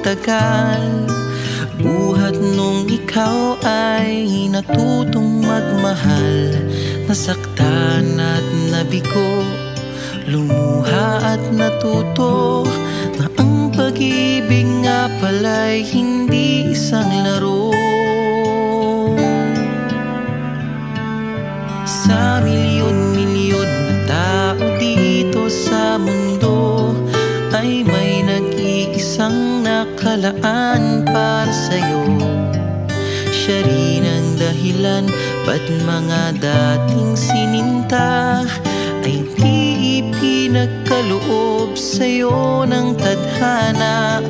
nagtagal. Buhat nung ikaw ay natutong magmahal. Nasaktan at nabigo, lumuha at natuto na ang pag-ibig nga pala'y hindi isang laro. Sa milyon-milyon na tao dito sa mundo ay may nag-iisang nakalaan para sa'yo. Siya rin ang dahilan ba't mga dating sininta ay di ipinagkaloob sa'yo ng tadhana.